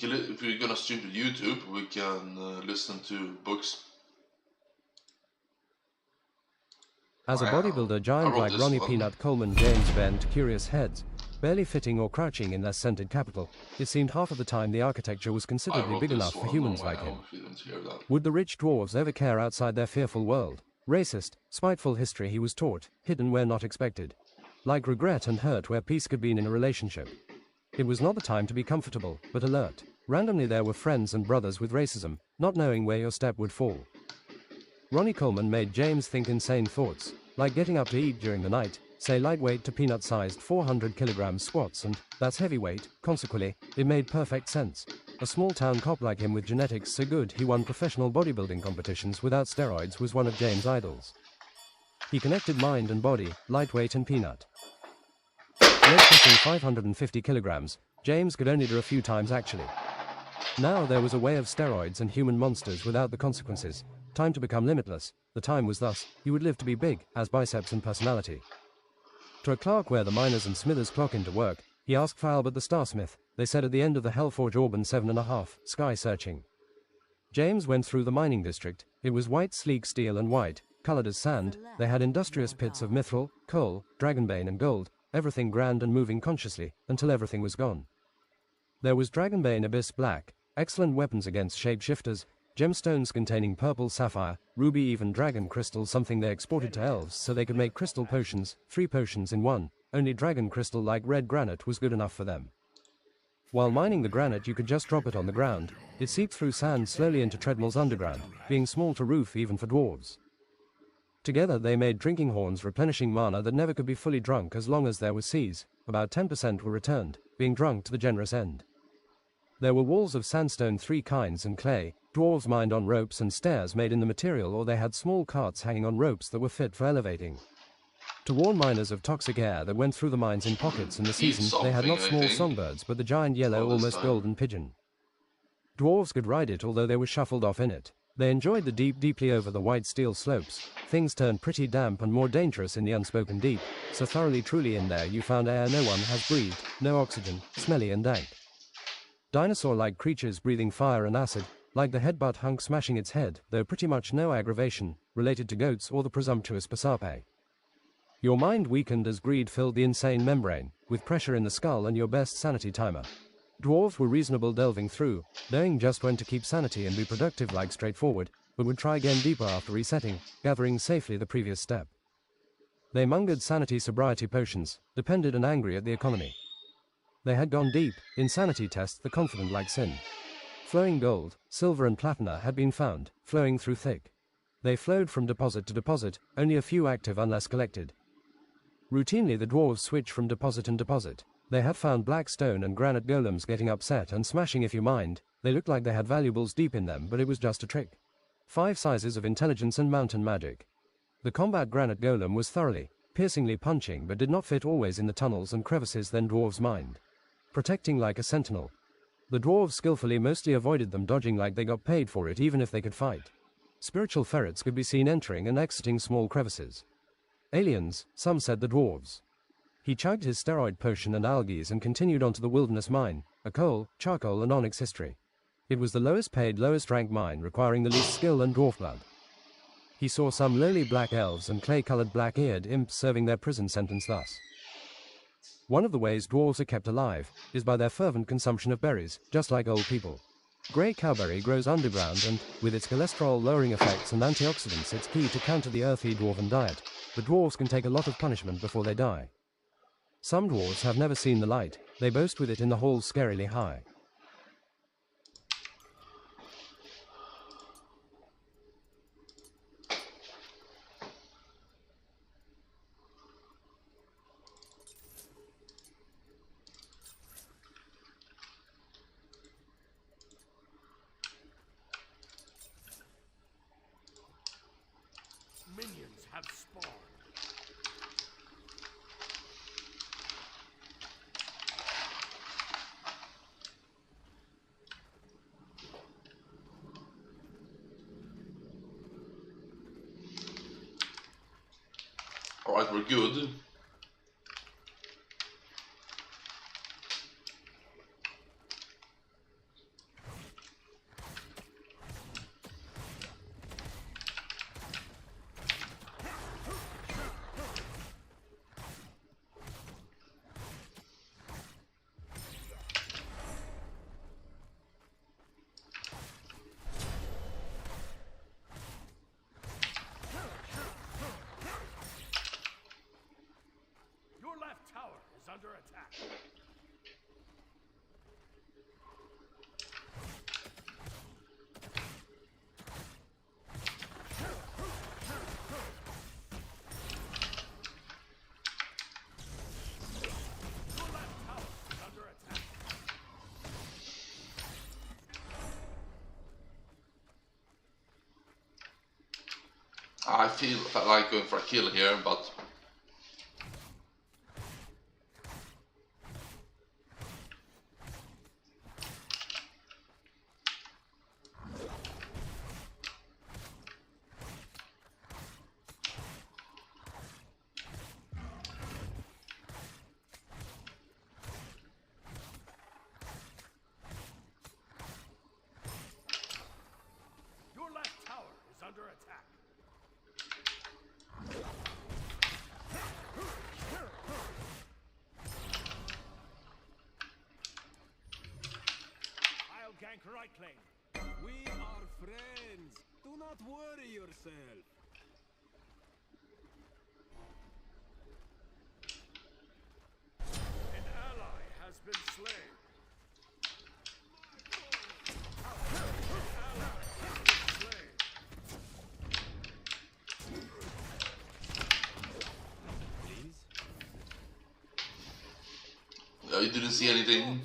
if we're gonna stream to YouTube, we can listen to books. As a Wow. bodybuilder I giant wrote like this Ronnie one. Peanut Coleman James bent curious heads, barely fitting or crouching in their scented capital, it seemed half of the time the architecture was I considerably wrote big this enough for one humans on my like him. own, if you didn't hear that. Would the rich dwarves ever care outside their fearful world? Racist, spiteful history he was taught, hidden where not expected. Like regret and hurt where peace could be in a relationship. It was not the time to be comfortable, but alert. Randomly there were friends and brothers with racism, not knowing where your step would fall. Ronnie Coleman made James think insane thoughts, like getting up to eat during the night, say lightweight to peanut-sized 400 kilogram squats, and that's heavyweight. Consequently, it made perfect sense. A small-town cop like him with genetics so good he won professional bodybuilding competitions without steroids was one of James' idols. He connected mind and body, lightweight and peanut. Leg pressing 550 kilograms, James could only do a few times actually. Now there was a way of steroids and human monsters without the consequences. Time to become limitless. The time was thus, he would live to be big, as biceps and personality. To a clerk where the miners and smithers clock into work, he asked for Albert the Starsmith. They said at the end of the Hellforge Auburn 7.5, sky searching. James went through the mining district. It was white sleek steel and white, colored as sand. They had industrious pits of mithril, coal, dragonbane and gold, everything grand and moving consciously, until everything was gone. There was dragonbane abyss black, excellent weapons against shapeshifters, gemstones containing purple sapphire, ruby even dragon crystal, something they exported to elves so they could make crystal potions, 3 potions in one. Only dragon crystal like red granite was good enough for them. While mining the granite you could just drop it on the ground. It seeped through sand slowly into treadmills underground, being small to roof even for dwarves. Together they made drinking horns replenishing mana that never could be fully drunk as long as there were seas. About 10% were returned, being drunk to the generous end. There were walls of sandstone 3 kinds and clay. Dwarves mined on ropes and stairs made in the material, or they had small carts hanging on ropes that were fit for elevating. To warn miners of toxic air that went through the mines in pockets in the season, they had not small songbirds but the giant yellow, almost golden pigeon. Dwarves could ride it although they were shuffled off in it. They enjoyed the deeply over the white steel slopes. Things turned pretty damp and more dangerous in the unspoken deep, so thoroughly truly in there you found air no one has breathed, no oxygen, smelly and dank. Dinosaur-like creatures breathing fire and acid, like the headbutt hunk smashing its head, though pretty much no aggravation, related to goats or the presumptuous Pasape. Your mind weakened as greed filled the insane membrane, with pressure in the skull and your best sanity timer. Dwarves were reasonable delving through, knowing just when to keep sanity and be productive like straightforward, but would try again deeper after resetting, gathering safely the previous step. They mungered sanity sobriety potions, depended and angry at the economy. They had gone deep, insanity tests the confident like sin. Flowing gold, silver and platina had been found, flowing through thick. They flowed from deposit to deposit, only a few active unless collected. Routinely the dwarves switched from deposit and deposit. They had found black stone and granite golems getting upset and smashing if you mind. They looked like they had valuables deep in them, but it was just a trick. 5 sizes of intelligence and mountain magic. The combat granite golem was thoroughly, piercingly punching but did not fit always in the tunnels and crevices then dwarves mined. Protecting like a sentinel. The dwarves skillfully mostly avoided them, dodging like they got paid for it even if they could fight. Spiritual ferrets could be seen entering and exiting small crevices. Aliens, some said the dwarves. He chugged his steroid potion and algae and continued on to the wilderness mine, a coal, charcoal and onyx history. It was the lowest paid, lowest ranked mine requiring the least skill and dwarf blood. He saw some lowly black elves and clay-colored black-eared imps serving their prison sentence thus. One of the ways dwarves are kept alive is by their fervent consumption of berries, just like old people. Grey cowberry grows underground and, with its cholesterol-lowering effects and antioxidants, it's key to counter the earthy dwarven diet. But dwarves can take a lot of punishment before they die. Some dwarves have never seen the light. They boast with it in the halls scarily high. Minions have spawned. Alright, we're good. I felt like going for a kill here, but Your left tower is under attack. I'll gank right lane. We are friends. Do not worry yourself. An ally has been slain. Please? you didn't see anything.